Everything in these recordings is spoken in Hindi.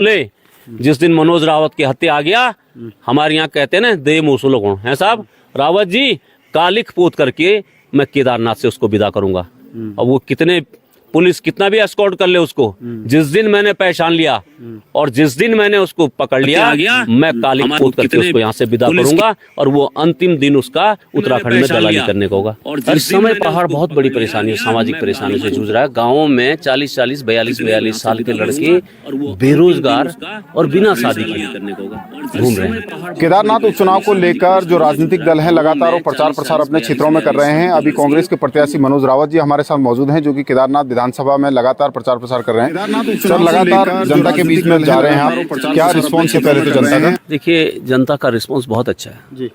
ले जिस दिन मनोज रावत की हत्या आ गया, हमारे यहाँ कहते हैं ना दे मूसलो कौन है साहब, रावत जी कालिख पोत करके मैं केदारनाथ से उसको विदा करूंगा। अब वो कितने पुलिस कितना भी एस्कॉर्ट कर ले उसको, जिस दिन मैंने पहचान लिया और जिस दिन मैंने उसको पकड़ लिया, मैं कालिख पोत करके उसको यहाँ से विदा करूंगा और वो अंतिम दिन उसका उत्तराखंड में दलाली करने का होगा। इस समय पहाड़ बहुत बड़ी परेशानी, सामाजिक परेशानी से जूझ रहा है। गाँवों में 40-40, 42-42 साल के लड़के बेरोजगार और बिना शादी के घूम रहे हैं। केदारनाथ उपचुनाव को लेकर जो राजनीतिक दल हैं लगातार वो प्रचार प्रसार अपने क्षेत्रों में कर रहे हैं। अभी कांग्रेस के प्रत्याशी मनोज रावत जी हमारे साथ मौजूद हैं, जो कि केदारनाथ विधानसभा में लगातार प्रचार प्रसार कर रहे हैं। सर, लगातार जनता के बीच में जा रहे हैं आप, क्या रिस्पॉन्स है पहले तो जनता का? देखिए, जनता का रिस्पॉन्स बहुत अच्छा है जी।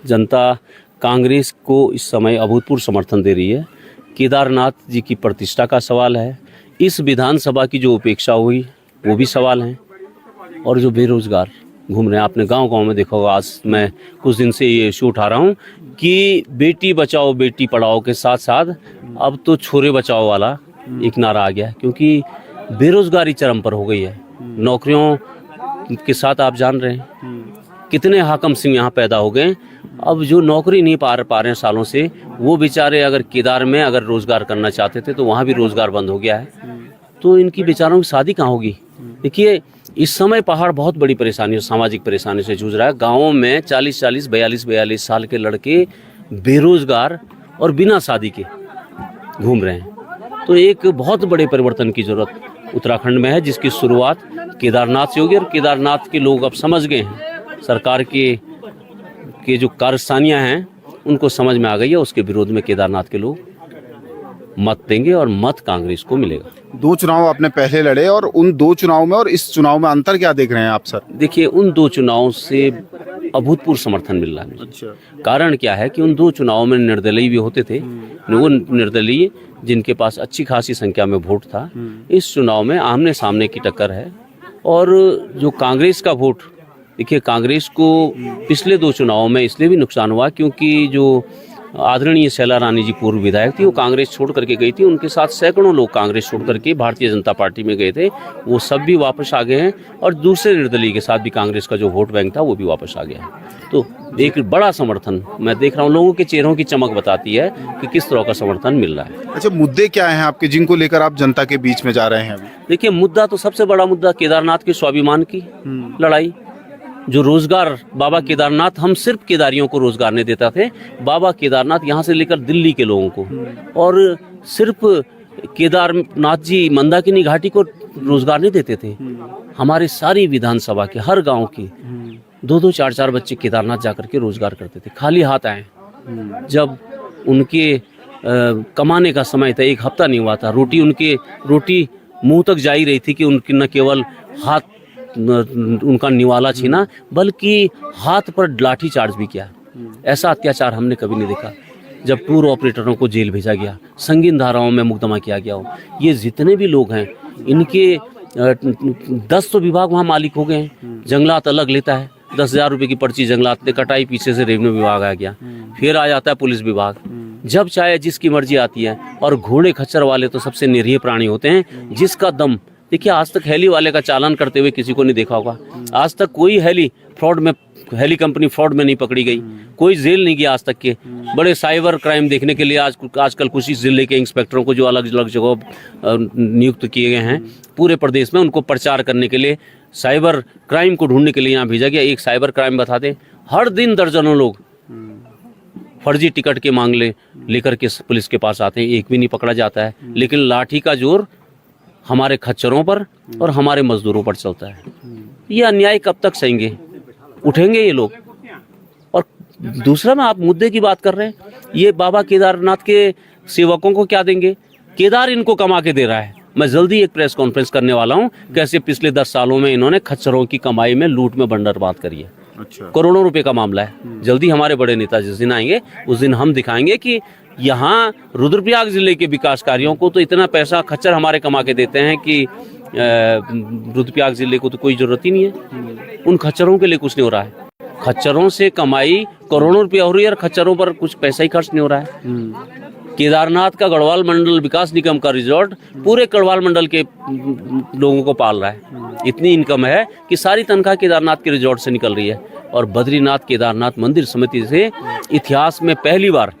जनता कांग्रेस को इस समय अभूतपूर्व समर्थन दे रही है। केदारनाथ जी की प्रतिष्ठा का सवाल है, इस विधानसभा की जो उपेक्षा हुई वो भी सवाल है, और जो बेरोजगार घूम रहे हैं, आपने गांव-गांव में देखा होगा। आज मैं कुछ दिन से ये इशू उठा रहा हूँ कि बेटी बचाओ बेटी पढ़ाओ के साथ साथ अब तो छोरे बचाओ वाला एक नारा आ गया, क्योंकि बेरोजगारी चरम पर हो गई है। नौकरियों के साथ आप जान रहे हैं कितने हाकम सिंह यहाँ पैदा हो गए। अब जो नौकरी नहीं पा रहे हैं सालों से, वो बेचारे अगर केदार में अगर रोजगार करना चाहते थे तो वहाँ भी रोजगार बंद हो गया है, तो इनकी बेचारों की शादी कहाँ होगी? देखिए, इस समय पहाड़ बहुत बड़ी परेशानी और सामाजिक परेशानी से जूझ रहा है। गाँवों में 40-40, 42-42 साल के लड़के बेरोजगार और बिना शादी के घूम रहे हैं। तो एक बहुत बड़े परिवर्तन की जरूरत उत्तराखंड में है, जिसकी शुरुआत केदारनाथ से होगी। और केदारनाथ के लोग अब समझ गए हैं, सरकार के जो कारस्तानियाँ हैं उनको समझ में आ गई है। उसके विरोध में केदारनाथ के लोग मत देंगे और मत कांग्रेस को मिलेगा। 2 चुनाव आपने पहले लड़े, और उन 2 चुनाव में और इस चुनाव में अंतर क्या देख रहे हैं आप सर? देखिए, उन 2 चुनावों से अभूतपूर्व समर्थन मिल रहा है। अच्छा। कारण क्या है कि उन 2 चुनावों में निर्दलीय भी होते थे, वो निर्दलीय जिनके पास अच्छी खासी संख्या में वोट था। इस चुनाव में आमने सामने की टक्कर है। और जो कांग्रेस का वोट, देखिए, कांग्रेस को पिछले 2 चुनावों में इसलिए भी नुकसान हुआ क्योंकि जो आदरणीय शैला रानी जी पूर्व विधायक थी, वो कांग्रेस छोड़ करके गई थी। उनके साथ सैकड़ों लोग कांग्रेस छोड़ करके भारतीय जनता पार्टी में गए थे, वो सब भी वापस आ गए हैं। और दूसरे निर्दलीय के साथ भी कांग्रेस का जो वोट बैंक था वो भी वापस आ गया है। तो एक बड़ा समर्थन मैं देख रहा हूँ, लोगों के चेहरों की चमक बताती है कि किस तरह का समर्थन मिल रहा है। अच्छा, मुद्दे क्या हैं आपके जिनको लेकर आप जनता के बीच में जा रहे हैं अभी? देखिए, मुद्दा तो सबसे बड़ा मुद्दा केदारनाथ के स्वाभिमान की लड़ाई, जो रोजगार बाबा केदारनाथ, हम सिर्फ केदारियों को रोजगार नहीं देता थे, बाबा केदारनाथ यहाँ से लेकर दिल्ली के लोगों को, और सिर्फ केदारनाथ जी मंदाकिनी घाटी को रोजगार नहीं देते थे, हमारे सारी विधानसभा के हर गांव के 2-2, 4-4 बच्चे केदारनाथ जाकर के रोजगार करते थे, खाली हाथ आए। जब उनके कमाने का समय था, 1 हफ्ता नहीं हुआ था, रोटी मुंह तक जा ही रही थी कि उनकी न केवल हाथ उनका निवाला छीना, बल्कि हाथ पर लाठी चार्ज भी किया। ऐसा अत्याचार हमने कभी नहीं देखा। जब टूर ऑपरेटरों को जेल भेजा गया, संगीन धाराओं में मुकदमा किया गया हो, ये जितने भी लोग हैं इनके 10 तो विभाग वहाँ मालिक हो गए हैं। जंगलात अलग लेता है, 10,000 रुपये की पर्ची जंगलात ने कटाई, पीछे से रेवेन्यू विभाग आ गया, फिर आ जाता है पुलिस विभाग, जब चाहे जिसकी मर्जी आती है। और घोड़े खच्चर वाले तो सबसे निरीह प्राणी होते हैं, जिसका दम, देखिए, आज तक हेली वाले का चालान करते हुए किसी को नहीं देखा होगा। आज तक कोई हेली कंपनी फ्रॉड में नहीं पकड़ी गई, कोई जेल नहीं गया आज तक के। बड़े साइबर क्राइम देखने के लिए आजकल कुछ इस जिले के इंस्पेक्टरों को जो अलग अलग जगह नियुक्त किए गए हैं पूरे प्रदेश में, उनको प्रचार करने के लिए, साइबर क्राइम को ढूंढने के लिए यहाँ भेजा गया। एक साइबर क्राइम बता दें, हर दिन दर्जनों लोग फर्जी टिकट के मांग लेकर के पुलिस के पास आते हैं, एक भी नहीं पकड़ा जाता है। लेकिन लाठी का जोर हमारे खच्चरों पर और हमारे मजदूरों पर चलता है। ये अन्याय कब तक सहेंगे? उठेंगे ये लोग। और दूसरा, में आप मुद्दे की बात कर रहे हैं, ये बाबा केदारनाथ के सेवकों को क्या देंगे? केदार इनको कमा के दे रहा है। मैं जल्दी एक प्रेस कॉन्फ्रेंस करने वाला हूँ, कैसे पिछले 10 सालों में इन्होंने खच्चरों की कमाई में लूट में बंदरबाद करी है। अच्छा। करोड़ों रुपए का मामला है। जल्दी हमारे बड़े नेता जिस दिन आएंगे, उस दिन हम दिखाएंगे कि यहाँ रुद्रप्रयाग जिले के विकास कार्यों को तो इतना पैसा खच्चर हमारे कमा के देते हैं कि रुद्रप्रयाग जिले को तो कोई जरूरत ही नहीं है। उन खच्चरों के लिए कुछ नहीं हो रहा है। खच्चरों से कमाई करोड़ों रुपया हो रही है और खच्चरों पर कुछ पैसा ही खर्च नहीं हो रहा है। केदारनाथ का गढ़वाल मंडल विकास निगम का रिजॉर्ट पूरे गढ़वाल मंडल के लोगों को पाल रहा है। इतनी इनकम है कि सारी तनख्वाह केदारनाथ के रिजॉर्ट से निकल रही है। और बद्रीनाथ केदारनाथ मंदिर समिति से इतिहास में पहली बार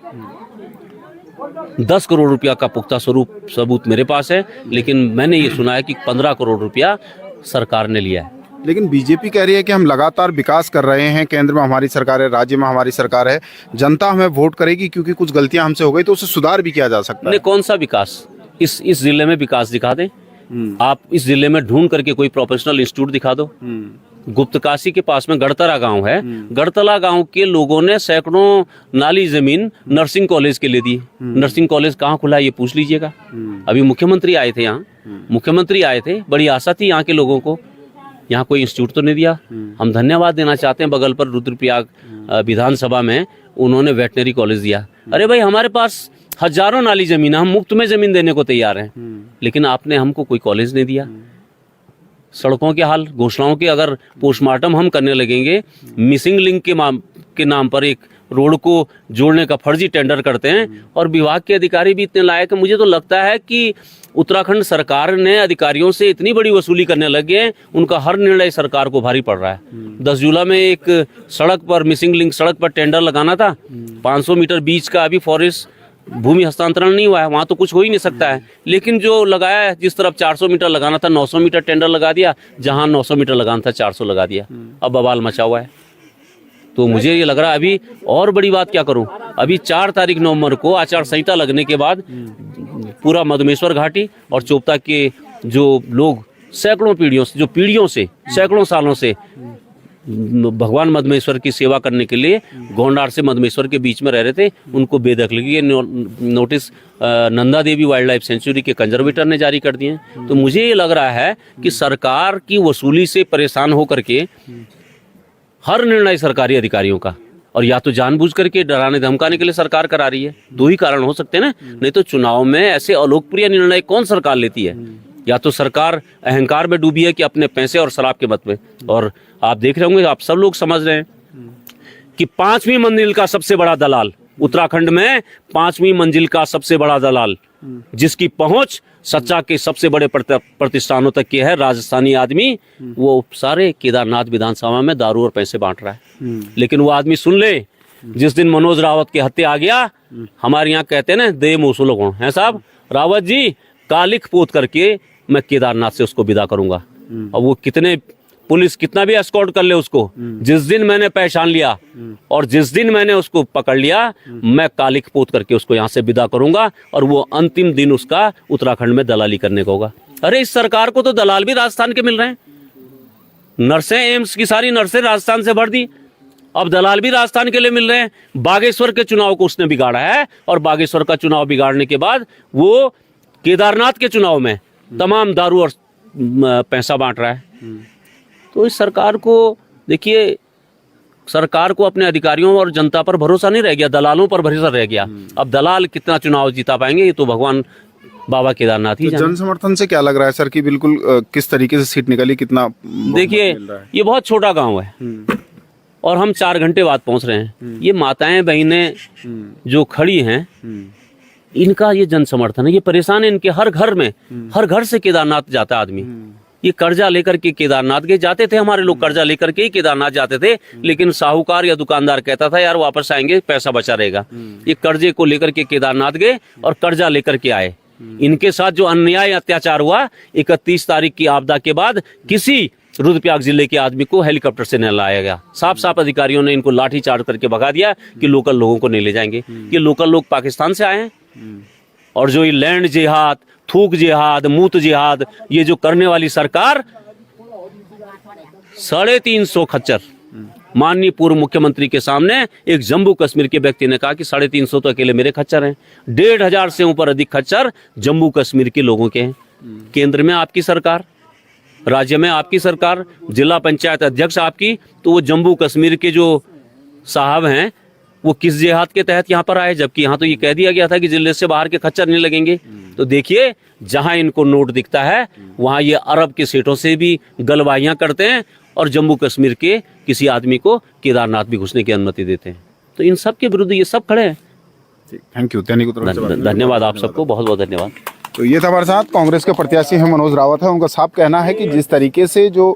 10 करोड़ रुपया का पुख्ता सबूत मेरे पास है, लेकिन मैंने ये सुना है कि 15 करोड़ रुपया सरकार ने लिया है। लेकिन बीजेपी कह रही है कि हम लगातार विकास कर रहे हैं, केंद्र में हमारी सरकार है, राज्य में हमारी सरकार है, जनता हमें वोट करेगी क्योंकि कुछ गलतियां हमसे हो गई तो उसे सुधार भी किया जा सकता है। कौन सा विकास? इस जिले में विकास दिखा दें आप। इस जिले में ढूंढ करके कोई प्रोफेशनल इंस्टीट्यूट दिखा दो। गुप्तकाशी के पास में गढ़तला गांव है, गढ़तला गांव के लोगों ने सैकड़ों नाली जमीन नर्सिंग कॉलेज के लिए दी। नर्सिंग कॉलेज कहाँ खुला है ये पूछ लीजिएगा। अभी मुख्यमंत्री आए थे यहाँ, मुख्यमंत्री आए थे, बड़ी आशा थी यहाँ के लोगों को, यहाँ कोई इंस्टीट्यूट तो नहीं दिया। हम धन्यवाद देना चाहते हैं, बगल पर रुद्रप्रयाग विधानसभा में उन्होंने वेटनरी कॉलेज दिया। अरे भाई, हमारे पास हजारों नाली जमीन है, हम मुफ्त में जमीन देने को तैयार हैं, लेकिन आपने हमको कोई कॉलेज नहीं दिया। सड़कों के हाल, घोषणाओं के अगर पोस्टमार्टम हम करने लगेंगे, मिसिंग लिंक के नाम पर एक रोड को जोड़ने का फर्जी टेंडर करते हैं, और विभाग के अधिकारी भी इतने लायक हैं। मुझे तो लगता है कि उत्तराखंड सरकार ने अधिकारियों से इतनी बड़ी वसूली करने लगे हैं, उनका हर निर्णय सरकार को भारी पड़ रहा है। 10 जुलाई में एक सड़क पर, मिसिंग लिंक सड़क पर टेंडर लगाना था, 500 मीटर बीच का अभी फॉरेस्ट भूमि हस्तांतरण नहीं हुआ है, वहां तो कुछ हो ही नहीं सकता है। लेकिन जो लगाया है, जिस तरफ 400 मीटर लगाना था 900 मीटर टेंडर लगा दिया, जहां 900 मीटर लगाना था 400 लगा दिया। अब बवाल मचा हुआ है। तो मुझे ये लग रहा है, अभी और बड़ी बात क्या करूं, अभी 4 तारीख नवंबर को आचार संहिता लगने के बाद पूरा मधुमेश्वर घाटी और चोपता के जो लोग सैकड़ों पीढ़ियों से सैकड़ों सालों से भगवान मधुमेश्वर की सेवा करने के लिए गोंडार से मधुमेश्वर के बीच में रह रहे थे, उनको बेदखली की notice Nanda Devi wild life sanctuary के कंजर्वेटर ने जारी कर दिए। तो मुझे ये लग रहा है कि सरकार की वसूली से परेशान होकर के हर निर्णय सरकारी अधिकारियों का, और या तो जानबूझ करके डराने धमकाने के लिए सरकार करा रही है। 2 ही कारण हो सकते हैं ना, नहीं तो चुनाव में ऐसे अलोकप्रिय निर्णय कौन सरकार लेती है? या तो सरकार अहंकार में डूबी है कि अपने पैसे और शराब के मत में। और आप देख रहे होंगे, आप सब लोग समझ रहे हैं कि 5वीं मंजिल का सबसे बड़ा दलाल उत्तराखंड में, 5वीं मंजिल का सबसे बड़ा दलाल, जिसकी पहुंच सच्चा के सबसे बड़े प्रतिष्ठानों तक की है, राजस्थानी आदमी, वो सारे केदारनाथ विधानसभा में दारू और पैसे बांट रहा है। लेकिन वो आदमी सुन ले, जिस दिन मनोज रावत की हत्या आ गया, हमारे यहाँ कहते हैं ना, दे मूसुल गुण है साहब, रावत जी का लिख पोत करके मैं केदारनाथ से उसको विदा करूंगा। और वो पुलिस कितना भी एस्कॉर्ट कर ले उसको, जिस दिन मैंने पहचान लिया और जिस दिन मैंने उसको पकड़ लिया, मैं कालिक पोत करके उसको यहाँ से विदा करूंगा, और वो अंतिम दिन उसका उत्तराखंड में दलाली करने का होगा। अरे इस सरकार को तो दलाल भी राजस्थान के मिल रहे हैं। नर्सें, एम्स की सारी नर्सें राजस्थान से भर दी, अब दलाल भी राजस्थान के लिए मिल रहे हैं। बागेश्वर के चुनाव को उसने बिगाड़ा है, और बागेश्वर का चुनाव बिगाड़ने के बाद वो केदारनाथ के चुनाव में तमाम दारू और पैसा बांट रहा है। तो इस सरकार को देखिए, सरकार को अपने अधिकारियों और जनता पर भरोसा नहीं रह गया, दलालों पर भरोसा रह गया। अब दलाल कितना चुनाव जीता पाएंगे, ये तो भगवान बाबा केदारनाथ ही जाने। जन समर्थन से क्या लग रहा है सर कि बिल्कुल किस तरीके से सीट निकली, कितना? देखिए, ये बहुत छोटा गांव है और हम 4 घंटे बाद पहुंच रहे हैं। ये माताएं बहनें जो खड़ी हैं, इनका ये जन समर्थन है। ये परेशान है, इनके हर घर में, हर घर से केदारनाथ जाता है आदमी। ये कर्जा लेकर के केदारनाथ गए, जाते थे हमारे लोग, कर्जा लेकर के ही केदारनाथ जाते थे, लेकिन साहूकार या दुकानदार कहता था यार वापस आएंगे, पैसा बचा रहेगा। ये कर्जे को लेकर के केदारनाथ गए और कर्जा लेकर के आए। इनके साथ जो अन्याय अत्याचार हुआ, 31 तारीख की आपदा के बाद किसी रुद्रप्रयाग जिले के आदमी को हेलीकॉप्टर से नहीं लाया गया। साफ साफ अधिकारियों ने इनको लाठी चार्ज करके भगा दिया कि लोकल लोगों को नहीं ले जाएंगे। ये लोकल लोग पाकिस्तान से आए हैं, और जो ये लैंड जिहाद, थूक जिहाद, मूत जिहाद, ये जो करने वाली सरकार, 350 खच्चर। माननीय पूर्व मुख्यमंत्री के सामने एक जम्मू कश्मीर के व्यक्ति ने कहा कि 350 तो अकेले मेरे खच्चर हैं, 1500 से ऊपर अधिक खच्चर जम्मू कश्मीर के लोगों के हैं। केंद्र में आपकी सरकार, राज्य में आपकी सरकार, जिला पंचायत अध्यक्ष आपकी, तो वो जम्मू कश्मीर के जो साहब हैं वो किस जिहाद के तहत यहाँ पर आए? जबकि यहाँ तो ये कह दिया गया था कि जिले से बाहर के खच्चर नहीं लगेंगे। तो देखिए, जहां इनको नोट दिखता है वहां ये अरब के सेठों से भी गलवाइयां करते हैं, और जम्मू कश्मीर के किसी आदमी को केदारनाथ भी घुसने की अनुमति देते हैं। तो इन सब के विरुद्ध ये सब खड़े हैं। Thank you. दैनिक उत्तराखंड से बात करने के लिए धन्यवाद आप सबको, बहुत बहुत धन्यवाद। तो ये था हमारे साथ कांग्रेस के प्रत्याशी हैं मनोज रावत है। उनका साफ कहना है कि जिस तरीके से जो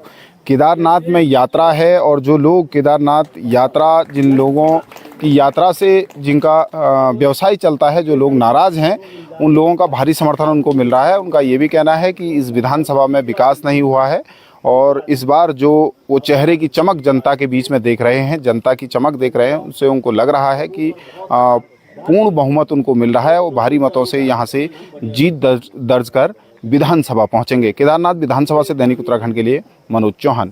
केदारनाथ में यात्रा है और जो लोग केदारनाथ यात्रा, जिन लोगों की यात्रा से जिनका व्यवसाय चलता है, जो लोग नाराज़ हैं, उन लोगों का भारी समर्थन उनको मिल रहा है। उनका ये भी कहना है कि इस विधानसभा में विकास नहीं हुआ है और इस बार जो वो चेहरे की चमक जनता के बीच में देख रहे हैं, जनता की चमक देख रहे हैं, उससे उनको लग रहा है कि पूर्ण बहुमत उनको मिल रहा है और भारी मतों से यहाँ से जीत दर्ज कर विधानसभा पहुंचेंगे। केदारनाथ विधानसभा से दैनिक उत्तराखंड के लिए मनोज चौहान।